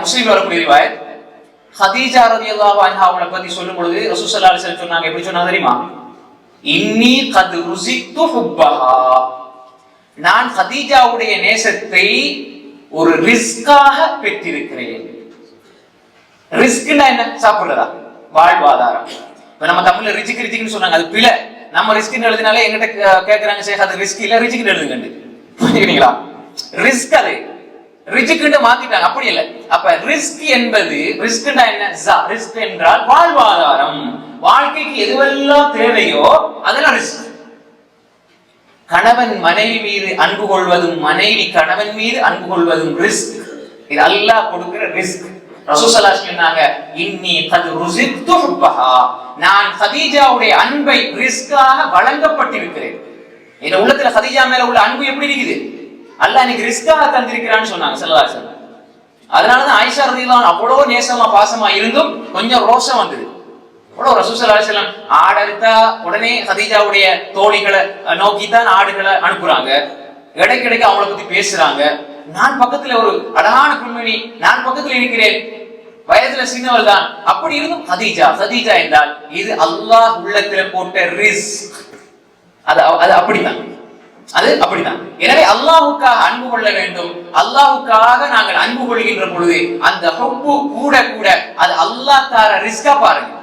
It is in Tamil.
முஸ்லிம்ல வரக்கூடிய ரிவாயத், ஹதீஜா ரலியல்லாஹு அன்ஹா அவங்களை பத்தி சொல்லும் பொழுது ரசூல் ஸல்லல்லாஹு அலைஹி வஸல்லம் சொன்னாங்க. எப்படி சொன்னாங்க தெரியுமா? இன்னி கத் ருஸிக்து ஹுப்பஹா, நான் ஹதீஜாவுடைய நேசத்தை ஒரு ரிஸ்காக பெற்றிருக்கிறேன். ரிஸ்க்னா என்ன? சாப்பிடுறதா? வாழ்வாதாரம். இப்ப நம்ம தமிழ்ல ரிஜிக் ரிஜிக்னு சொன்னாங்க, அது பிழை. நம்ம ரிஸ்க்னு எழுதினாலே எங்கிட்ட கேட்கறாங்க, சேக அது ரிஸ்க் இல்ல, ரிஜிக்னு எழுதுங்க. புரியுதுங்களா? ரிஸ்க் அது ரிஜிக்னு மாத்திட்டாங்க, அப்படி இல்லை. அப்ப ரிஸ்க் என்பது, ரிஸ்க்னா என்ன? ரிஸ்க் என்றால் வாழ்வாதாரம். வாழ்க்கைக்கு எதுவெல்லாம் தேவையோ அதெல்லாம் ரிஸ்க். கணவன் மனைவி மீது அன்பு கொள்வதும் மனைவி கணவன் மீது அன்பு கொள்வதும் ரிஸ்க். இது அல்லாஹ் கொடுக்கிற ரிஸ்க். ரசூல் ஸல்லல்லாஹு அலைஹி வஸல்லம் சொன்னாங்க, இன்னி கத் ருஸிக்து ஹுப்பஹா, நான் ஹதீஜாவுடைய அன்பை ரிஸ்காக வழங்கப்பட்டிருக்கிறேன். இந்த உள்ளத்துல ஹதீஜா மேல உள்ள அன்பு எப்படி இருக்குது? அல்லாஹ் இன்னைக்கு ரிஸ்காக தந்திருக்கிறான்னு சொன்னாங்க ஸல்லல்லாஹு அலைஹி வஸல்லம். அதனாலதான் ஆயிஷா ரலியல்லாஹு அன்ஹா அவ்வளவு நேசமா பாசமா இருந்தும் கொஞ்சம் ரோஷம் வந்தது. அவ்வளவு ரசூல் ஸல்லல்லாஹு அலைஹி வஸல்லம் ஆடறுத்தா உடனே ஹதீஜாவுடைய தோழிகளை நோக்கித்தான் ஆடுகளை அனுப்புறாங்க. இடைக்கிடைக்கு அவங்கள பத்தி பேசுறாங்க. நான் பக்கத்துல ஒரு அழகான பெண்மணி, நான் பக்கத்துல இருக்கிறேன், வயதுல சின்னவள் தான். அப்படி இருந்தும் ஹதீஜா ஹதீஜா என்றால் இது அல்லாஹ் உள்ளத்துல போட்ட ரிஸ்க். அது அப்படித்தான், அது அப்படித்தான். எனவே அல்லாஹ்வுக்காக அன்பு கொள்ள வேண்டும். அல்லாஹ்வுக்காக நாங்கள் அன்பு கொள்கின்ற பொழுது அந்த ஹுப்பு கூட கூட அது அல்லாஹ் தார ரிஸ்கா பாருங்க.